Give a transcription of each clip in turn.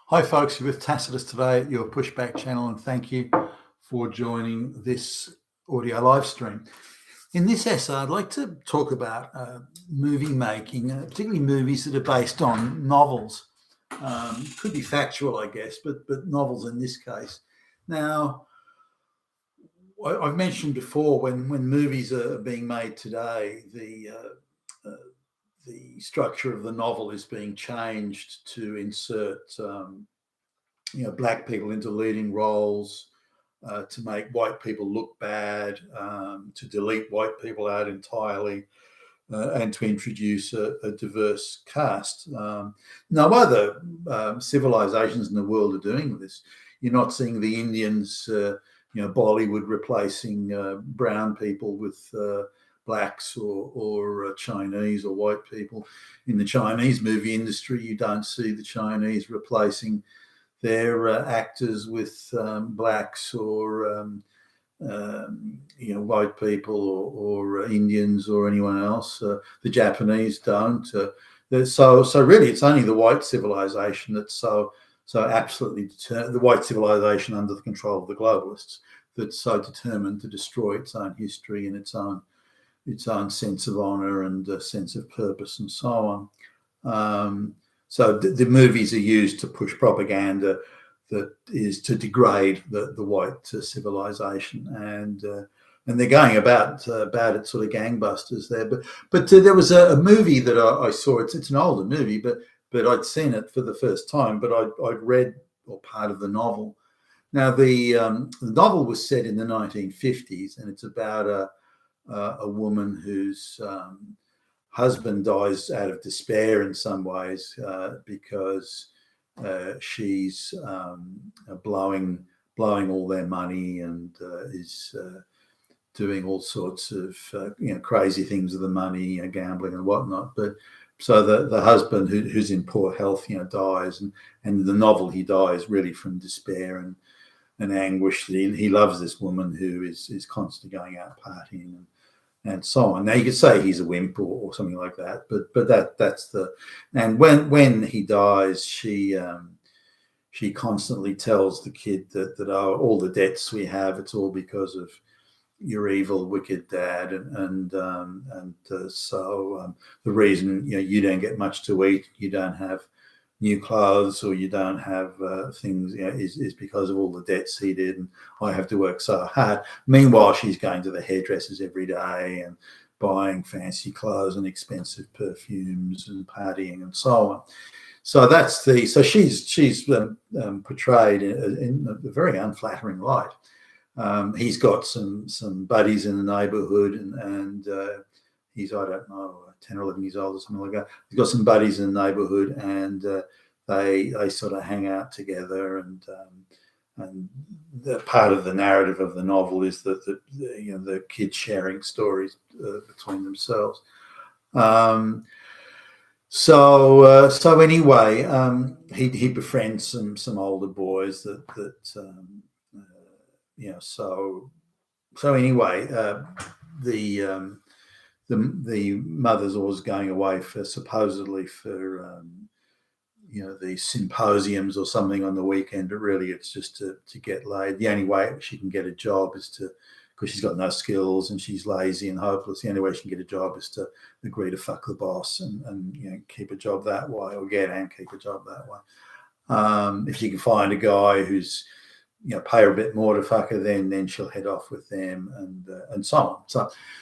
Hi folks, you're with Tacitus today at your Pushback channel, and thank you for joining this audio live stream. In this essay, I'd like to talk about movie making, particularly movies that are based on novels. Could be factual, I guess, but novels in this case. Now, I've mentioned before when movies are being made today, the structure of the novel is being changed to insert black people into leading roles, to make white people look bad, to delete white people out entirely, and to introduce a diverse cast. No other civilizations in the world are doing this. You're not seeing the Indians, Bollywood replacing brown people with blacks or Chinese or white people. In the Chinese movie industry, you don't see the Chinese replacing their actors with blacks or white people or Indians or anyone else. The Japanese don't. So really, it's only the white civilization that's so absolutely the white civilization under the control of the globalists that's so determined to destroy its own history and its own sense of honor and sense of purpose and so on. So the movies are used to push propaganda that is to degrade the white civilization, and they're going about it sort of gangbusters there. But there was a movie that I saw. It's an older movie, but I'd seen it for the first time. But I'd read part of the novel. Now the novel was set in the 1950s, and it's about a woman whose husband dies out of despair in some ways because she's blowing all their money and is doing all sorts of crazy things with the money, gambling and whatnot. But so the husband who's in poor health, dies, and in the novel he dies really from despair and anguish. He loves this woman who is constantly going out partying and so on. Now you could say he's a wimp or something like that, but that's the. And when he dies, she constantly tells the kid that all the debts we have, it's all because of your evil, wicked dad, so the reason you don't get much to eat, you don't have new clothes, or you don't have things, is because of all the debts he did, and I have to work so hard. Meanwhile, she's going to the hairdressers every day and buying fancy clothes and expensive perfumes and partying and so on. So she's portrayed in a very unflattering light. He's got some buddies in the neighborhood, and he's, I don't know, 10 or 11 years old or something like that. He's got some buddies in the neighborhood, and they sort of hang out together, and the part of the narrative of the novel is that the kids sharing stories between themselves. So anyway, he befriends some older boys so anyway, the mother's always going away supposedly for these symposiums or something on the weekend, but really it's just to get laid. The only way she can get a job is because she's got no skills and she's lazy and hopeless. The only way she can get a job is to agree to fuck the boss and keep a job that way, or get and keep a job that way. If she can find a guy who's pay her a bit more to fuck her, then she'll head off with them, and so on.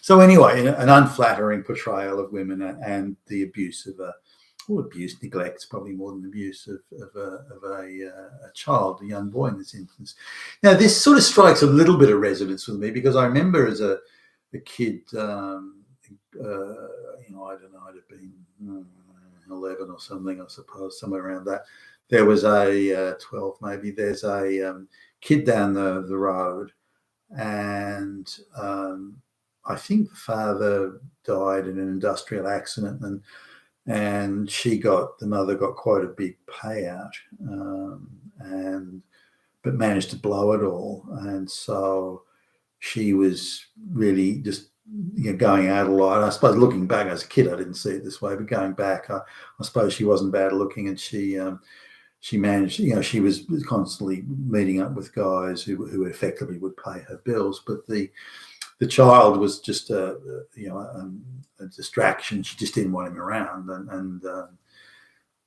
So anyway, an unflattering portrayal of women and the abuse of neglect, probably more than abuse of a child, a young boy in this instance. Now, this sort of strikes a little bit of resonance with me, because I remember as a kid, I don't know, I'd have been 11 or something, I suppose, somewhere around that. There was 12 maybe. There's a kid down the road, and I think the father died in an industrial accident, and the mother got quite a big payout, but managed to blow it all, and so she was really just going out a lot. I suppose looking back as a kid, I didn't see it this way, but going back, I suppose she wasn't bad looking, and she managed, she was constantly meeting up with guys who effectively would pay her bills, but the child was just a distraction. She just didn't want him around, and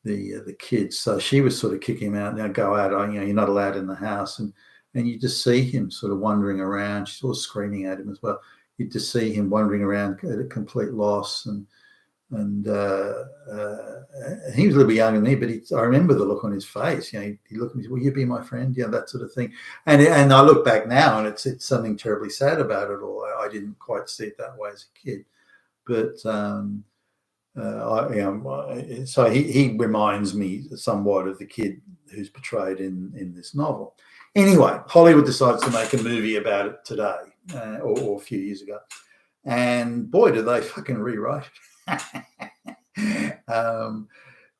the kids. So she was sort of kicking him out. Now go out. You're not allowed in the house, and you just see him sort of wandering around. She's sort of screaming at him as well. You just see him wandering around at a complete loss, and he was a little bit younger than me, but I remember the look on his face. He looked at me, "Will you be my friend?" That sort of thing. And I look back now, and it's something terribly sad about it all. I didn't quite see it that way as a kid, but so he reminds me somewhat of the kid who's portrayed in this novel. Anyway, Hollywood decides to make a movie about it today, or a few years ago, and boy, do they fucking rewrite it.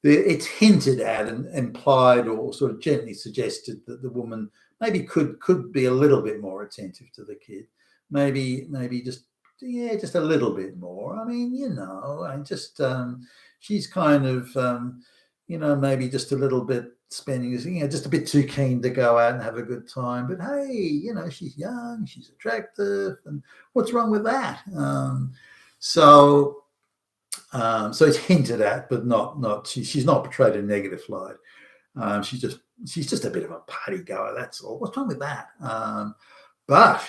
It's hinted at and implied or sort of gently suggested that the woman maybe could be a little bit more attentive to the kid, maybe just a little bit more. I mean, just she's kind of maybe just a little bit spending, just a bit too keen to go out and have a good time. But hey, she's young, she's attractive, and what's wrong with that? So it's hinted at, but not. She's not portrayed in a negative light. She's just a bit of a party goer. That's all. What's wrong with that? But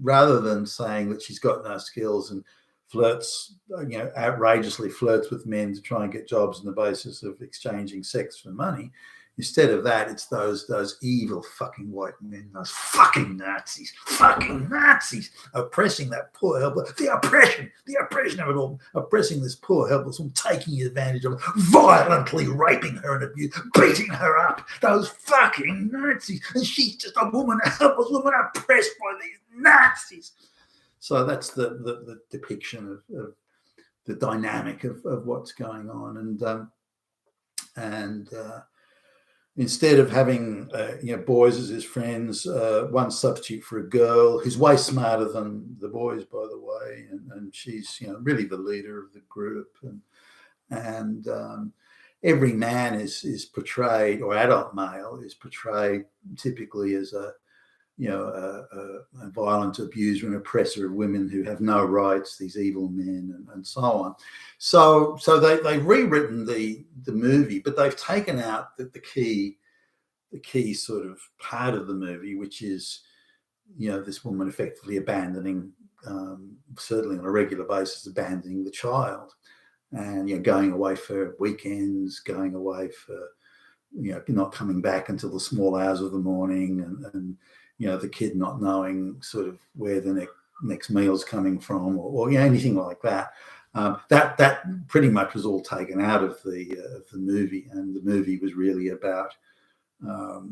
rather than saying that she's got no skills and flirts, outrageously flirts with men to try and get jobs on the basis of exchanging sex for money, instead of that, it's those evil fucking white men, those fucking Nazis, oppressing that poor helpless, the oppression of it all, oppressing this poor helpless woman, taking advantage of her, violently raping her and beating her up, those fucking Nazis, and she's just a woman, a helpless woman oppressed by these Nazis. So that's the depiction of the dynamic of what's going on, and instead of having boys as his friends, one substitute for a girl who's way smarter than the boys, by the way, and she's really the leader of the group, and every man is portrayed, or adult male is portrayed typically as a violent abuser and oppressor of women who have no rights, these evil men, and so on. So they've rewritten the movie, but they've taken out the key sort of part of the movie, which is this woman effectively abandoning, certainly on a regular basis, abandoning the child, and going away for weekends, going away for not coming back until the small hours of the morning, and the kid not knowing sort of where the next meal's coming from, or anything like that. That pretty much was all taken out of the movie, and the movie was really about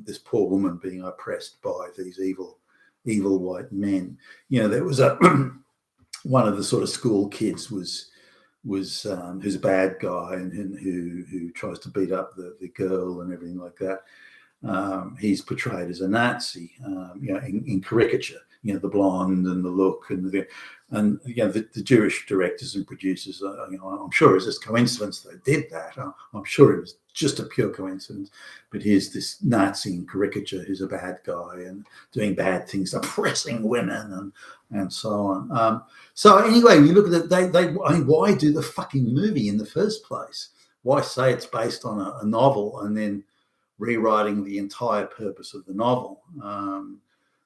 this poor woman being oppressed by these evil white men. There was one of the sort of school kids was who's a bad guy and who tries to beat up the girl and everything like that. He's portrayed as a Nazi, in caricature. The blonde and the look and the Jewish directors and producers. I'm sure it's just coincidence they did that. I'm sure it was just a pure coincidence. But here's this Nazi in caricature who's a bad guy and doing bad things, oppressing women and so on. So anyway, you look at it. Why do the fucking movie in the first place? Why say it's based on a novel and then rewriting the entire purpose of the novel?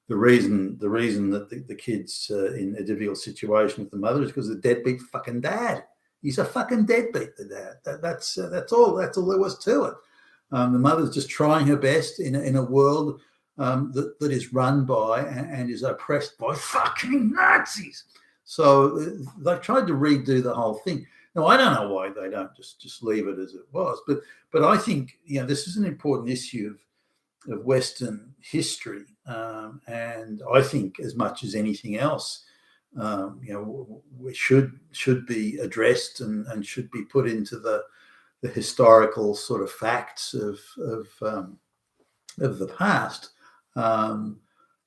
The reason that the kid's in a difficult situation with the mother is because the deadbeat fucking dad. He's a fucking deadbeat, the dad. That's all there was to it. The mother's just trying her best in a world that is run by and is oppressed by fucking Nazis. So they've tried to redo the whole thing. Now, I don't know why they don't just leave it as it was, but I think this is an important issue of Western history, and I think as much as anything else, we should be addressed and should be put into the historical sort of facts of the past.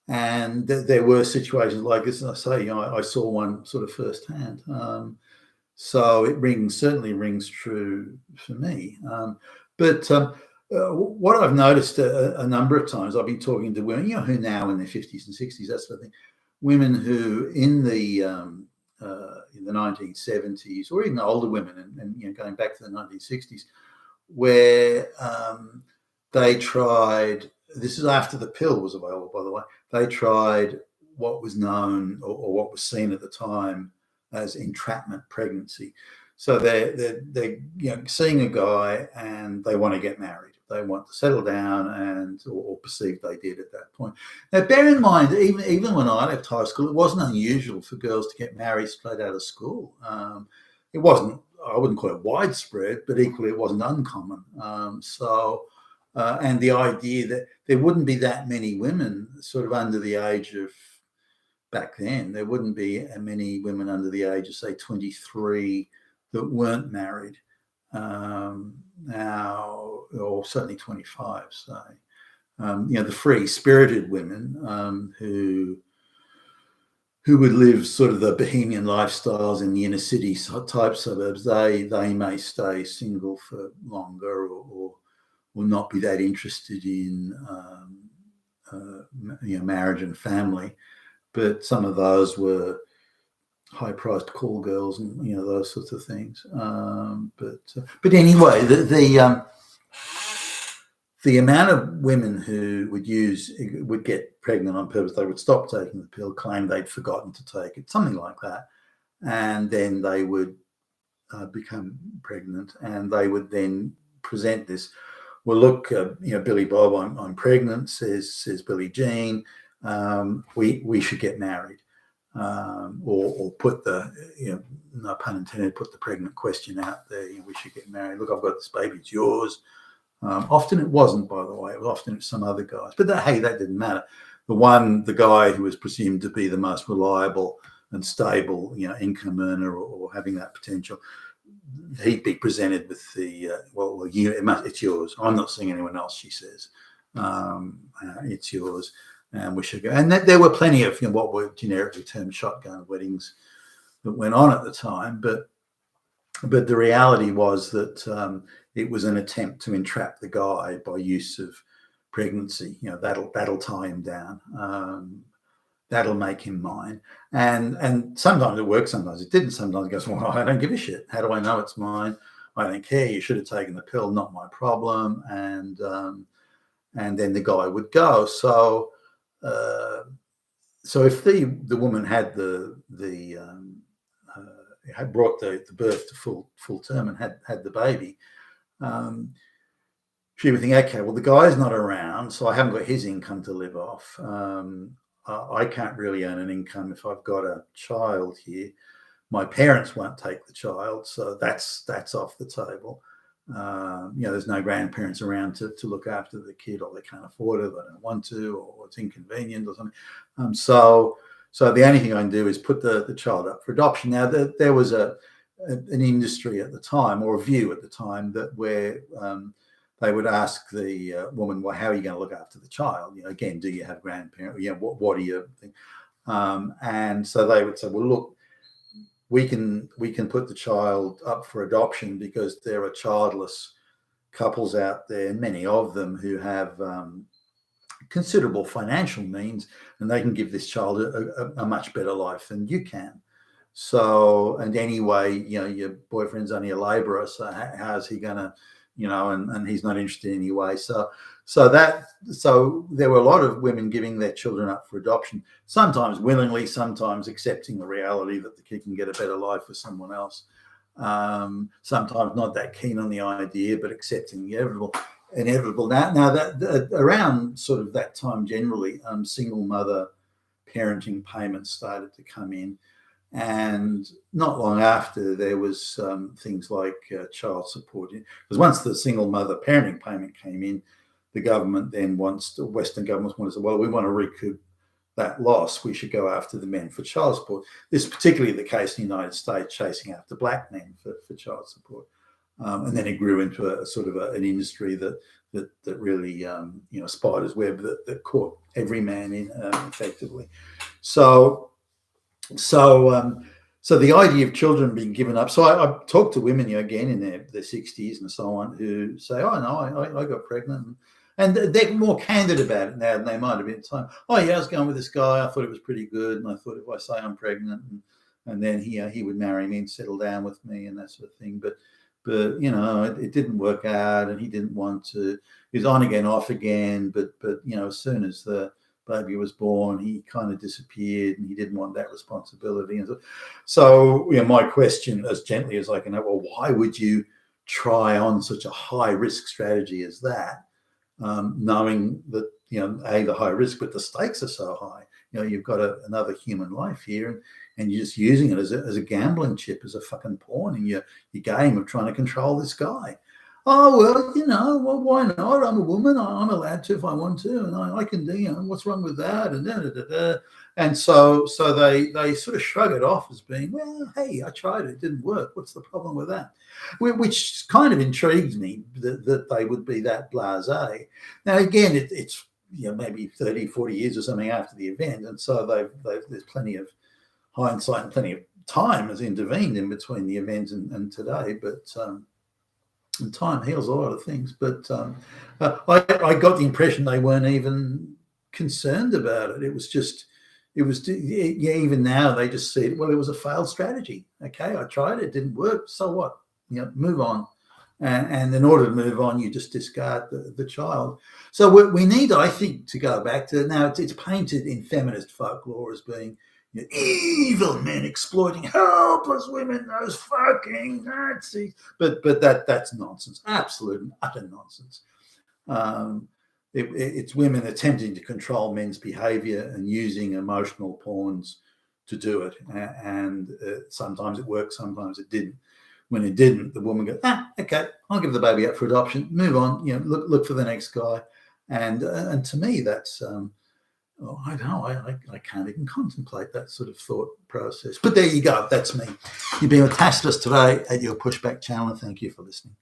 And there were situations like this, and I say, I saw one sort of firsthand. So it certainly rings true for me. But what I've noticed a number of times, I've been talking to women, who now in their 50s and 60s, that sort of thing, women who in the 1970s, or even older women, and going back to the 1960s, where they tried. This is after the pill was available, by the way. They tried what was known or what was seen at the time as entrapment pregnancy. So they're seeing a guy and they want to get married. They want to settle down or perceive they did at that point. Now, bear in mind, even when I left high school, it wasn't unusual for girls to get married straight out of school. It wasn't, I wouldn't call it widespread, but equally it wasn't uncommon. And the idea that there wouldn't be that many women sort of under the age of, back then, there wouldn't be many women under the age of, say, 23 that weren't married now, or certainly 25, say. The free-spirited women who would live sort of the bohemian lifestyles in the inner city type suburbs, they may stay single for longer or not be that interested in marriage and family. But some of those were high-priced call girls and those sorts of things. But anyway, the amount of women who would get pregnant on purpose, they would stop taking the pill, claim they'd forgotten to take it, something like that, and then they would become pregnant, and they would then present this. Well, look, Billy Bob, I'm pregnant. Says Billie Jean. We should get married. Or put the, no pun intended, put the pregnant question out there. We should get married. Look, I've got this baby, it's yours. Often it wasn't, by the way. It was often some other guys. But that didn't matter. The guy who was presumed to be the most reliable and stable, income earner or having that potential, he'd be presented with the, it's yours. I'm not seeing anyone else, she says. It's yours. And we should go. And there were plenty of what were generically termed shotgun weddings that went on at the time. But the reality was that it was an attempt to entrap the guy by use of pregnancy. That'll tie him down. That'll make him mine. And sometimes it worked, sometimes it didn't. Sometimes it goes, well, I don't give a shit. How do I know it's mine? I don't care. You should have taken the pill, not my problem. And then the guy would go. So if the woman had had brought the birth to full term and had the baby, she would think, okay, well, the guy's not around, so I haven't got his income to live off. I can't really earn an income if I've got a child here. My parents won't take the child, so that's off the table. There's no grandparents around to look after the kid, or they can't afford it, they don't want to, or it's inconvenient or something. So the only thing I can do is put the child up for adoption. Now, there was an industry at the time, or a view at the time, where they would ask the woman, well, how are you going to look after the child? Again, do you have grandparents? What do you think? And so they would say, well, look, we can put the child up for adoption because there are childless couples out there, many of them who have considerable financial means, and they can give this child a much better life than you can. So, and anyway, your boyfriend's only a labourer, so how's he going to, and he's not interested anyway. So there were a lot of women giving their children up for adoption, sometimes willingly, sometimes accepting the reality that the kid can get a better life with someone else. Sometimes not that keen on the idea, but accepting the inevitable. Now that around sort of that time, generally, single mother parenting payments started to come in. And not long after, there was things like child support. Because once the single mother parenting payment came in, the government then Western governments want to say, well, we want to recoup that loss. We should go after the men for child support. This is particularly the case in the United States, chasing after black men for child support. And then it grew into a sort of an industry that really, spider's web that caught every man in effectively. So So the idea of children being given up. So I talk to women, again in their 60s and so on, who say, "Oh no, I got pregnant," and they're more candid about it now than they might have been at the time. "Oh yeah, I was going with this guy. I thought it was pretty good, and I thought if I say I'm pregnant, and then he would marry me and settle down with me and that sort of thing." But it didn't work out, and he didn't want to. He was on again, off again. But as soon as the baby was born, he kind of disappeared, and he didn't want that responsibility. And so my question, as gently as I can, well, why would you try on such a high risk strategy as that, knowing that the high risk, but the stakes are so high? You've got another human life here, and you're just using it as a gambling chip, as a fucking pawn in your game of trying to control this guy. Oh, well, why not? I'm a woman. I'm allowed to if I want to, and I can do. What's wrong with that? And so they sort of shrug it off as being, well, hey, I tried it, it didn't work. What's the problem with that? Which kind of intrigues me that they would be that blasé. Now, again, it's maybe 30, 40 years or something after the event, and so there's plenty of hindsight and plenty of time has intervened in between the event and today, but and time heals a lot of things. But I got the impression they weren't even concerned about it. It was even now they just said, well, it was a failed strategy. Okay, I tried it, didn't work. So what? Move on. And in order to move on, you just discard the child. So we need, I think, to go back to now. It's painted in feminist folklore as being evil men exploiting helpless women, those fucking Nazis. But that's nonsense, absolute and utter nonsense. It's women attempting to control men's behaviour and using emotional pawns to do it. And sometimes it worked, sometimes it didn't. When it didn't, the woman goes, okay, I'll give the baby up for adoption, move on, look for the next guy. And to me, that's I don't know, I can't even contemplate that sort of thought process. But there you go, that's me. You've been with Tacitus today at your Pushback channel, and thank you for listening.